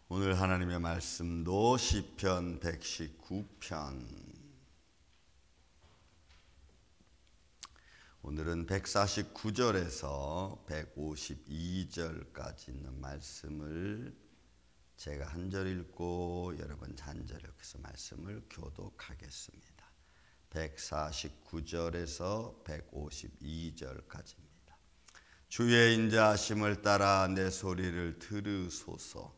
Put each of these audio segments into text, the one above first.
오늘 하나님의 말씀도 시편 119편. 오늘은 149절에서 152절까지 있는 말씀을 제가 한 절 읽고 여러분 한 절 읽어서 말씀을 교독하겠습니다. 149절에서 152절까지입니다. 주의 인자하심을 따라 내 소리를 들으소서.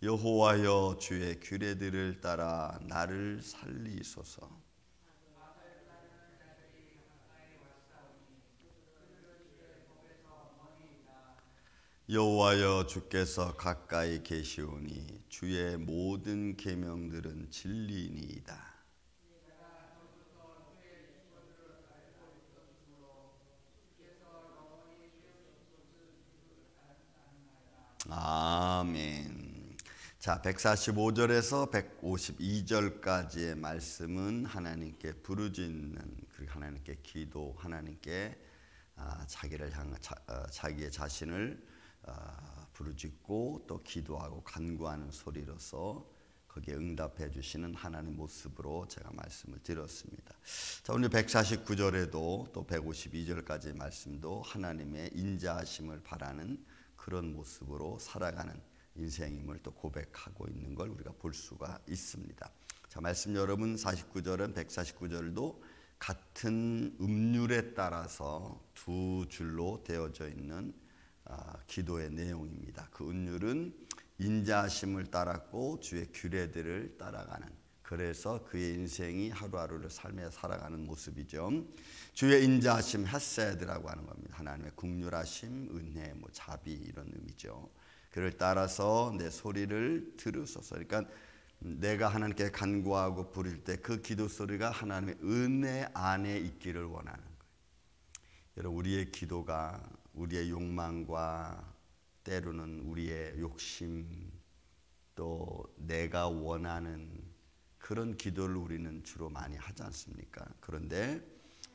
여호와여, 주의 규례들을 따라 나를 살리소서. 여호와여, 주께서 가까이 계시오니 주의 모든 계명들은 진리니이다. 아멘. 자, 145절에서 152절까지의 말씀은 하나님께 부르짖는, 그리고 하나님께 기도, 하나님께 자기의 자신을 부르짖고 또 기도하고 간구하는 소리로서 거기에 응답해 주시는 하나님 모습으로 제가 말씀을 드렸습니다. 자, 오늘 149절에도 또 152절까지의 말씀도 하나님의 인자하심을 바라는 그런 모습으로 살아가는 인생임을 또 고백하고 있는 걸 우리가 볼 수가 있습니다. 자, 말씀 여러분 49절은 149절도 같은 음률에 따라서 두 줄로 되어져 있는 기도의 내용입니다. 그 음률은 인자하심을 따랐고 주의 규례들을 따라가는, 그래서 그의 인생이 하루하루를 삶에 살아가는 모습이죠. 주의 인자하심, 헤세드라고 하는 겁니다. 하나님의 긍휼하심, 은혜, 자비 이런 의미죠. 그를 따라서 내 소리를 들으소서. 그러니까 내가 하나님께 간구하고 부를 때 그 기도 소리가 하나님의 은혜 안에 있기를 원하는 거예요. 여러분, 우리의 기도가 우리의 욕망과 때로는 우리의 욕심, 또 내가 원하는 그런 기도를 우리는 주로 많이 하지 않습니까? 그런데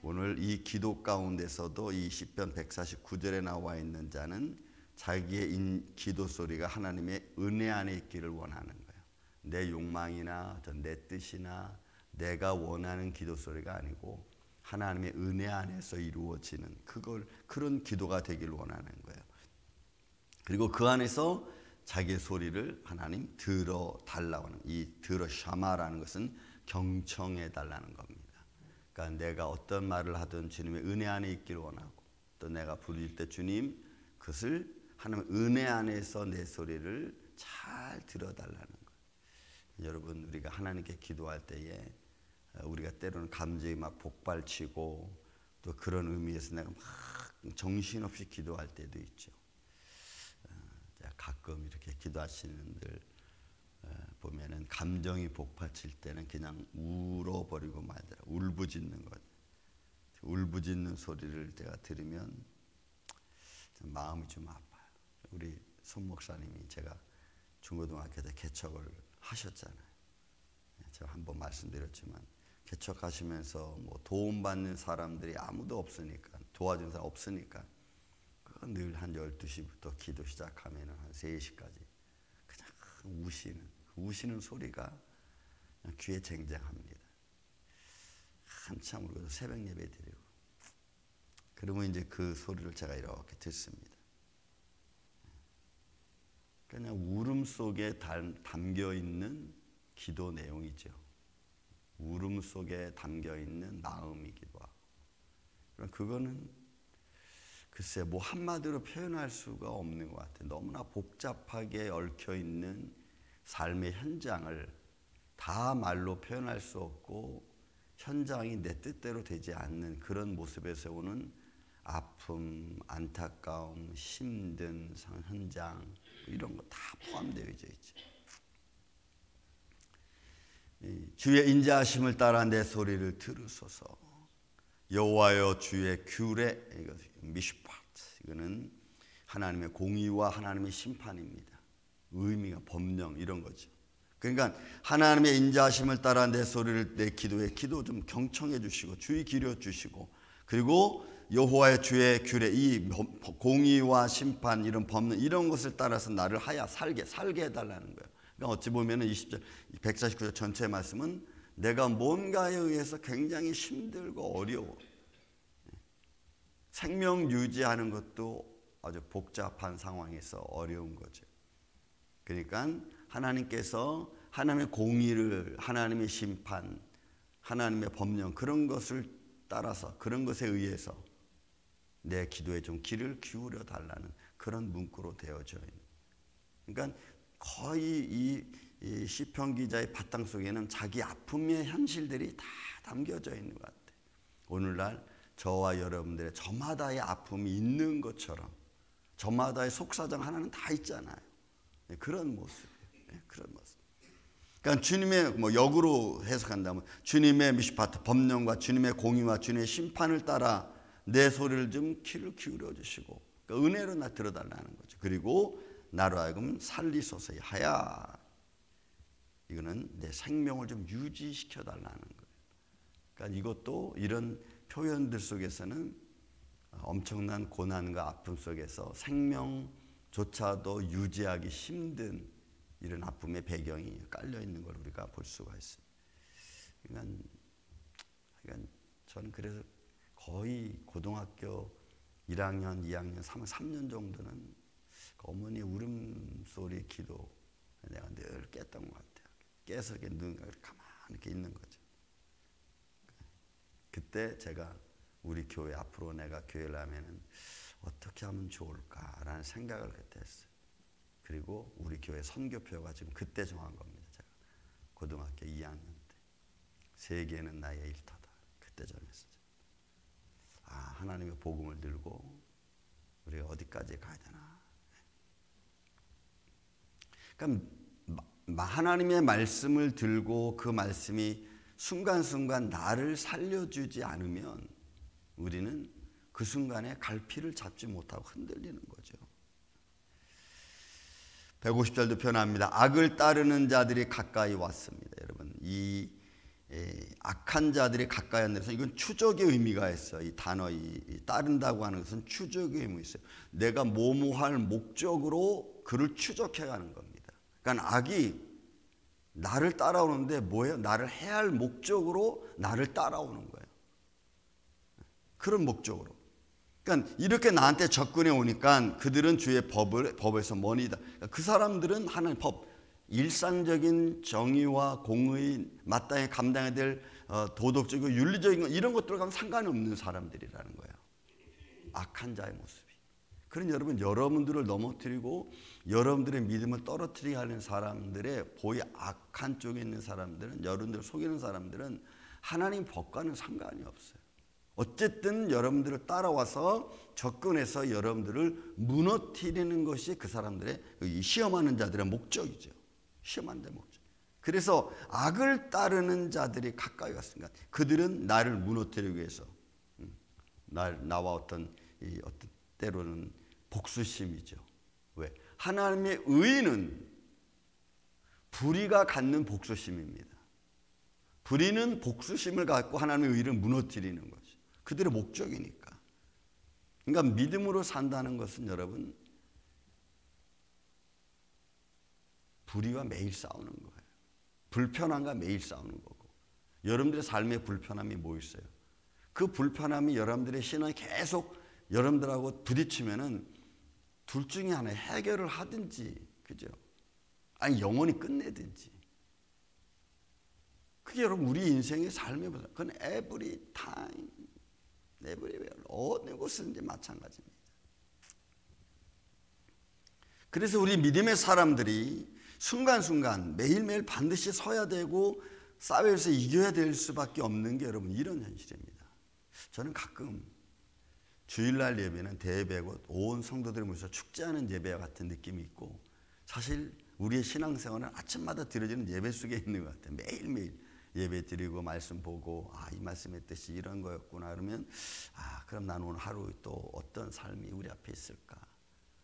오늘 이 기도 가운데서도 이 시편 149절에 나와 있는 자는 자기의 기도 소리가 하나님의 은혜 안에 있기를 원하는 거예요. 내 욕망이나 내 뜻이나 내가 원하는 기도 소리가 아니고 하나님의 은혜 안에서 이루어지는 그런 기도가 되기를 원하는 거예요. 그리고 그 안에서 자기의 소리를 하나님 들어달라고 하는, 이 들어샤마라는 것은 경청해 달라는 겁니다. 그러니까 내가 어떤 말을 하든 주님의 은혜 안에 있기를 원하고, 또 내가 부를 때 주님 그것을 하나님 은혜 안에서 내 소리를 잘 들어달라는 거예요. 여러분, 우리가 하나님께 기도할 때에 우리가 때로는 감정이 막 복발치고 또 그런 의미에서 내가 막 정신없이 기도할 때도 있죠. 가끔 이렇게 기도하시는 분들 보면은 감정이 복받칠 때는 그냥 울어버리고 말더라. 울부짖는 것. 울부짖는 소리를 제가 들으면 좀 마음이 좀 아파요. 우리 손 목사님이 제가 중고등학교 때 개척을 하셨잖아요. 제가 한번 말씀드렸지만 개척하시면서 도움받는 사람들이 아무도 없으니까, 도와준 사람 없으니까 늘 한 12시부터 기도 시작하면 한 3시까지 그냥 우시는 소리가 그냥 귀에 쟁쟁합니다. 한참 우리가 새벽 예배 드리고, 그러면 이제 그 소리를 제가 이렇게 듣습니다. 그냥 울음 속에 담겨 있는 기도 내용이죠. 울음 속에 담겨 있는 마음이기도 하고, 그럼 그거는 글쎄 한마디로 표현할 수가 없는 것 같아요. 너무나 복잡하게 얽혀 있는 삶의 현장을 다 말로 표현할 수 없고, 현장이 내 뜻대로 되지 않는 그런 모습에서 오는 아픔, 안타까움, 힘든 현장, 이런 거 다 포함되어 있죠. 주의 인자하심을 따라 내 소리를 들으소서. 여호와여, 주의 규례, 이거 미슈파트, 이거는 하나님의 공의와 하나님의 심판입니다. 의미가 법령 이런 거죠. 그러니까 하나님의 인자하심을 따라 내 소리를, 내 기도 좀 경청해 주시고 주의 기려 주시고, 그리고 여호와의 주의 규례, 이 공의와 심판, 이런 법령, 이런 것을 따라서 나를 살게 해달라는 거예요. 그러니까 어찌 보면 20절, 149절 전체의 말씀은 내가 뭔가에 의해서 굉장히 힘들고 어려워. 생명 유지하는 것도 아주 복잡한 상황에서 어려운 거죠. 그러니까 하나님께서 하나님의 공의를, 하나님의 심판, 하나님의 법령 그런 것을 따라서 그런 것에 의해서 내 기도에 좀 귀를 기울여 달라는 그런 문구로 되어져 있는. 그러니까 거의 이 시편 기자의 바탕 속에는 자기 아픔의 현실들이 다 담겨져 있는 것 같아요. 오늘날 저와 여러분들의 저마다의 아픔이 있는 것처럼 저마다의 속사정 하나는 다 있잖아요. 그런 모습이에요. 그런 모습. 그러니까 주님의 역으로 해석한다면 주님의 미시파트 법령과 주님의 공의와 주님의 심판을 따라 내 소리를 좀 귀를 기울여 주시고 그러니까 은혜로 나 들어달라는 거죠. 그리고 나로 하여금 살리소서 하야. 이거는 내 생명을 좀 유지시켜 달라는 거예요. 그러니까 이것도 이런 표현들 속에서는 엄청난 고난과 아픔 속에서 생명조차도 유지하기 힘든 이런 아픔의 배경이 깔려 있는 걸 우리가 볼 수가 있습니다. 그러니까 저는 그래서 거의 고등학교 1학년, 2학년, 3년 정도는 어머니 울음소리 기도 내가 늘 깼던 것 같아요. 깨서 이렇게 눈가 가만히 이렇게 있는 거죠. 그때 제가 우리 교회 앞으로 내가 교회를 하면은 어떻게 하면 좋을까라는 생각을 그때 했어요. 그리고 우리 교회 선교표가 지금 그때 정한 겁니다. 제가 고등학교 2학년 때 세계는 나의 일터다. 그때 정했어요. 하나님의 복음을 들고 우리가 어디까지 가야 되나. 그러니까 하나님의 말씀을 들고 그 말씀이 순간순간 나를 살려주지 않으면 우리는 그 순간에 갈피를 잡지 못하고 흔들리는 거죠. 150절도 표현합니다. 악을 따르는 자들이 가까이 왔습니다. 여러분, 이 악한 자들이 가까이 왔는데 이건 추적의 의미가 있어요. 이 단어, 이 따른다고 하는 것은 추적의 의미가 있어요. 내가 뭐뭐할 목적으로 그를 추적해가는 겁니다. 그러니까 악이 나를 따라오는데 뭐예요? 나를 해야 할 목적으로 나를 따라오는 거예요. 그런 목적으로. 그러니까 이렇게 나한테 접근해 오니까 그들은 주의 법에서 머니다. 그 사람들은 하나님 법, 일상적인 정의와 공의, 마땅히 감당해야 될 도덕적이고 윤리적인 것 이런 것들과는 상관이 없는 사람들이라는 거예요. 악한 자의 모습이. 그런 여러분들을 넘어뜨리고 여러분들의 믿음을 떨어뜨리게 하는 사람들의 보이 악한 쪽에 있는 사람들은 여러분들을 속이는 사람들은 하나님 법과는 상관이 없어요. 어쨌든 여러분들을 따라와서 접근해서 여러분들을 무너뜨리는 것이 그 사람들의 시험하는 자들의 목적이죠. 시험하는 자의 목적. 그래서 악을 따르는 자들이 가까이 왔으니까 그들은 나를 무너뜨리기 위해서 나와 어떤 때로는 복수심이죠. 왜? 하나님의 의는 불의가 갖는 복수심입니다. 불의는 복수심을 갖고 하나님의 의를 무너뜨리는 거죠. 그들의 목적이니까. 그러니까 믿음으로 산다는 것은 여러분 불의와 매일 싸우는 거예요. 불편함과 매일 싸우는 거고. 여러분들의 삶의 불편함이 뭐 있어요? 그 불편함이 여러분들의 신앙에 계속 여러분들하고 부딪히면은 둘 중에 하나 해결을 하든지, 그죠? 아니 영원히 끝내든지. 그게 여러분 우리 인생의 삶의 보다. 그건 every time, everywhere, 어느 곳이든지 마찬가지입니다. 그래서 우리 믿음의 사람들이 순간순간 매일매일 반드시 서야 되고 싸워서 이겨야 될 수밖에 없는 게 여러분 이런 현실입니다. 저는 가끔 주일날 예배는 대예배고 온 성도들을 모여서 축제하는 예배와 같은 느낌이 있고 사실 우리의 신앙생활은 아침마다 드려지는 예배 속에 있는 것 같아요. 매일매일 예배 드리고 말씀 보고 이 말씀의 뜻이 이런 거였구나 그러면 그럼 나는 오늘 하루 또 어떤 삶이 우리 앞에 있을까.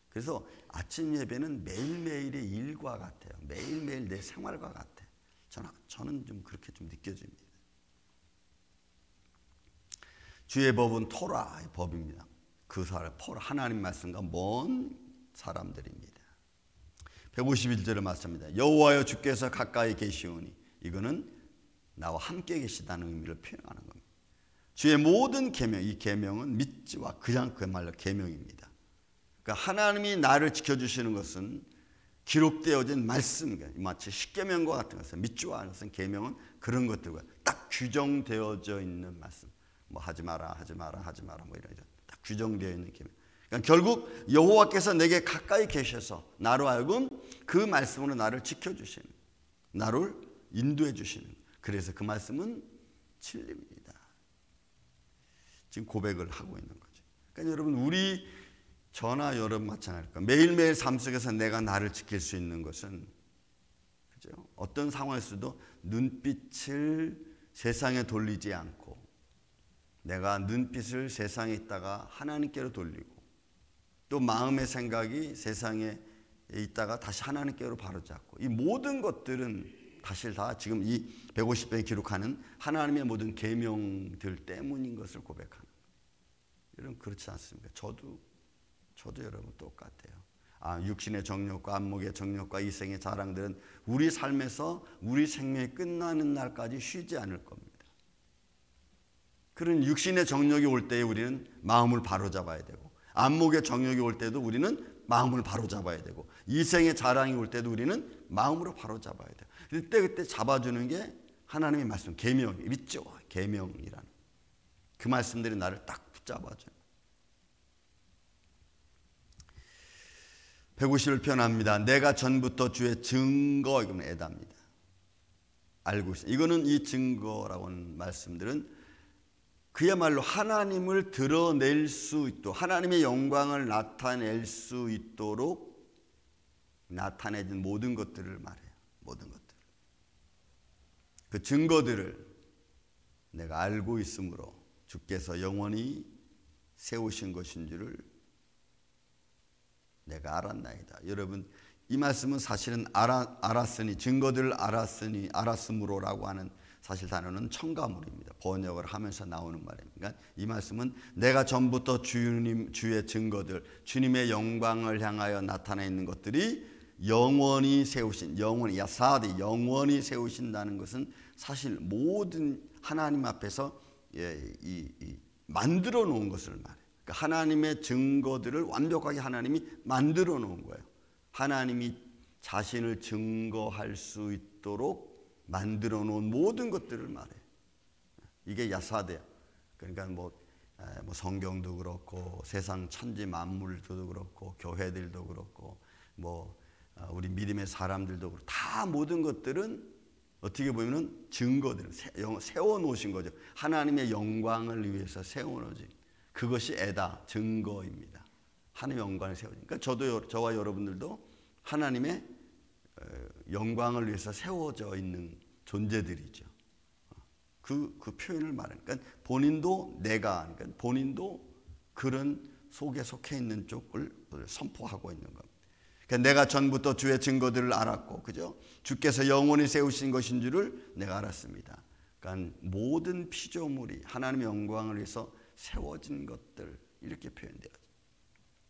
그래서 아침 예배는 매일매일의 일과 같아요. 매일매일 내 생활과 같아요. 저는 좀 그렇게 좀 느껴집니다. 주의 법은 토라의 법입니다. 그 사람 하나님 말씀과 먼 사람들입니다. 151절의 말씀입니다. 여호와여 주께서 가까이 계시오니 이거는 나와 함께 계시다는 의미를 표현하는 겁니다. 주의 모든 계명, 이 계명은 믿지와 그냥 그야말로 계명입니다. 그러니까 하나님이 나를 지켜주시는 것은 기록되어진 말씀입니다. 마치 십계명과 같은 것은 믿지와 않은 것은 계명은 그런 것들과 딱 규정되어져 있는 말씀. 뭐 하지 마라, 하지 마라, 하지 마라, 뭐 이런 딱 규정되어 있는 계명. 그러니까 결국 여호와께서 내게 가까이 계셔서 나로 하여금 그 말씀으로 나를 지켜주시는, 나를 인도해 주시는. 그래서 그 말씀은 진리입니다. 지금 고백을 하고 있는 거죠. 그러니까 여러분, 우리 저나 여러분 마찬가지입니다. 매일매일 삶 속에서 내가 나를 지킬 수 있는 것은, 그죠? 어떤 상황에서도 눈빛을 세상에 돌리지 않고 내가 눈빛을 세상에 있다가 하나님께로 돌리고 또 마음의 생각이 세상에 있다가 다시 하나님께로 바로잡고, 이 모든 것들은 사실 다 지금 이 150편에 기록하는 하나님의 모든 계명들 때문인 것을 고백하는. 여러분 그렇지 않습니까? 저도 여러분 똑같아요. 육신의 정욕과 안목의 정욕과 이생의 자랑들은 우리 삶에서 우리 생명이 끝나는 날까지 쉬지 않을 겁니다. 그런 육신의 정욕이 올 때에 우리는 마음을 바로잡아야 되고, 안목의 정욕이 올 때도 우리는 마음을 바로잡아야 되고, 이생의 자랑이 올 때도 우리는 마음으로 바로잡아야 돼요. 그때 잡아주는 게 하나님의 말씀, 계명, 믿죠? 계명이라는 그 말씀들이 나를 딱 붙잡아줘요. 150을 합니다. 내가 전부터 주의 증거, 이건 에다입니다. 알고 있어요. 이거는 이 증거라고 하는 말씀들은 그야말로 하나님을 드러낼 수 있도록, 하나님의 영광을 나타낼 수 있도록 나타내진 모든 것들을 말해요. 모든 것들. 그 증거들을 내가 알고 있으므로 주께서 영원히 세우신 것인 줄을 내가 알았나이다. 여러분, 이 말씀은 사실은 알았으니, 증거들을 알았으므로라고 하는 사실 단어는 첨가물입니다. 번역을 하면서 나오는 말입니다. 그러니까 이 말씀은 내가 전부터 주의 증거들, 주님의 영광을 향하여 나타나 있는 것들이 영원히 세우신, 영원히 야사디, 영원히 세우신다는 것은 사실 모든 하나님 앞에서 만들어 놓은 것을 말해요. 그러니까 하나님의 증거들을 완벽하게 하나님이 만들어 놓은 거예요. 하나님이 자신을 증거할 수 있도록 만들어 놓은 모든 것들을 말해요. 이게 야사대야. 그러니까 뭐 성경도 그렇고 세상 천지 만물도 그렇고 교회들도 그렇고 우리 믿음의 사람들도 그렇고 다 모든 것들은 어떻게 보면은 증거들, 세워 놓으신 거죠. 하나님의 영광을 위해서 세워 놓으신 그것이 에다, 증거입니다. 하나님의 영광을 세워진. 그러니까 저와 여러분들도 하나님의 영광을 위해서 세워져 있는 존재들이죠. 그 표현을 말하는. 그러니까 본인도 그러니까 본인도 그런 속에 속해 있는 쪽을 선포하고 있는 겁니다. 그러니까 내가 전부터 주의 증거들을 알았고, 그죠? 주께서 영원히 세우신 것인 줄을 내가 알았습니다. 그러니까 모든 피조물이 하나님의 영광을 위해서 세워진 것들, 이렇게 표현되어요.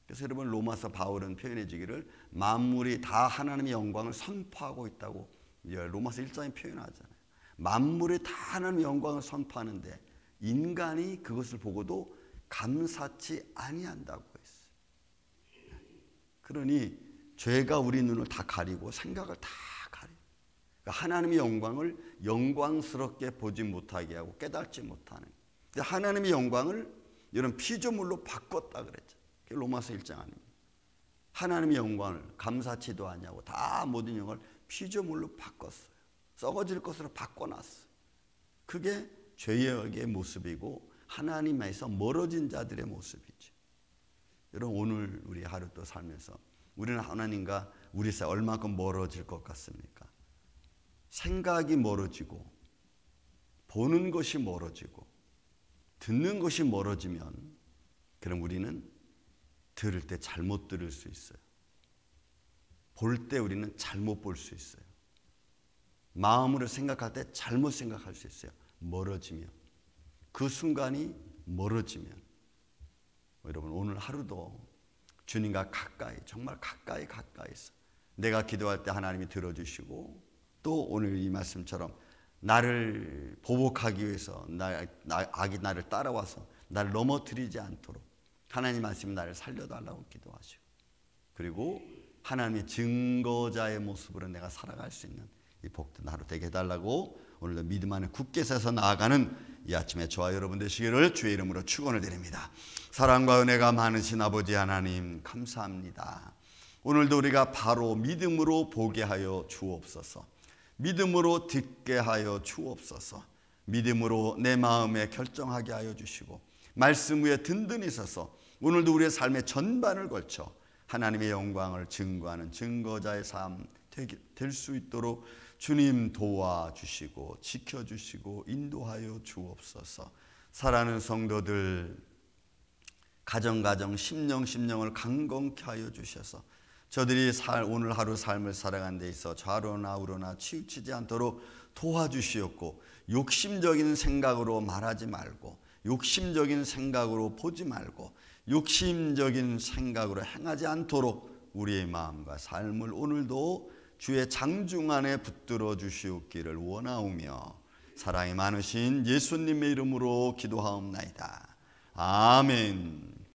그래서 여러분, 로마서 바울은 표현해 주기를 만물이 다 하나님의 영광을 선포하고 있다고 로마서 1장에 표현하잖아요. 만물이 다 하나님의 영광을 선포하는데 인간이 그것을 보고도 감사치 아니한다고 했어요. 그러니 죄가 우리 눈을 다 가리고 생각을 다 가려요. 그러니까 하나님의 영광을 영광스럽게 보지 못하게 하고 깨닫지 못하는. 근데 하나님의 영광을 이런 피조물로 바꿨다 그랬죠. 로마서 1장 아닙니다. 하나님의 영광을 감사치도 아니하고 다 모든 영광을 피조물로 바꿨어요. 썩어질 것으로 바꿔놨어요. 그게 죄의 모습이고 하나님에서 멀어진 자들의 모습이죠. 여러분, 오늘 우리 하루 또 살면서 우리는 하나님과 우리 사이 얼마큼 멀어질 것 같습니까? 생각이 멀어지고 보는 것이 멀어지고 듣는 것이 멀어지면 그럼 우리는 들을 때 잘못 들을 수 있어요. 볼 때 우리는 잘못 볼 수 있어요. 마음으로 생각할 때 잘못 생각할 수 있어요. 멀어지면. 그 순간이 멀어지면. 여러분, 오늘 하루도 주님과 가까이, 정말 가까이서 내가 기도할 때 하나님이 들어주시고 또 오늘 이 말씀처럼 나를 보복하기 위해서 악이 나를 따라와서 나를 넘어뜨리지 않도록 하나님 말씀이 나를 살려달라고 기도하시고, 그리고 하나님의 증거자의 모습으로 내가 살아갈 수 있는 이 복된 하루 되게 해달라고 오늘도 믿음 안에 굳게 서서 나아가는 이 아침에 저와 여러분 되시기를 주의 이름으로 축원을 드립니다. 사랑과 은혜가 많으신 아버지 하나님 감사합니다. 오늘도 우리가 바로 믿음으로 보게 하여 주옵소서. 믿음으로 듣게 하여 주옵소서. 믿음으로 내 마음에 결정하게 하여 주시고 말씀 위에 든든히 서서 오늘도 우리의 삶의 전반을 걸쳐 하나님의 영광을 증거하는 증거자의 삶 될 수 있도록 주님 도와주시고 지켜주시고 인도하여 주옵소서. 사랑하는 성도들, 가정 심령을 강건케 하여 주셔서 저들이 오늘 하루 삶을 살아가는 데 있어 좌로나 우로나 치우치지 않도록 도와주시옵고, 욕심적인 생각으로 말하지 말고 욕심적인 생각으로 보지 말고 욕심적인 생각으로 행하지 않도록 우리의 마음과 삶을 오늘도 주의 장중 안에 붙들어 주시옵기를 원하오며 사랑이 많으신 예수님의 이름으로 기도하옵나이다. 아멘.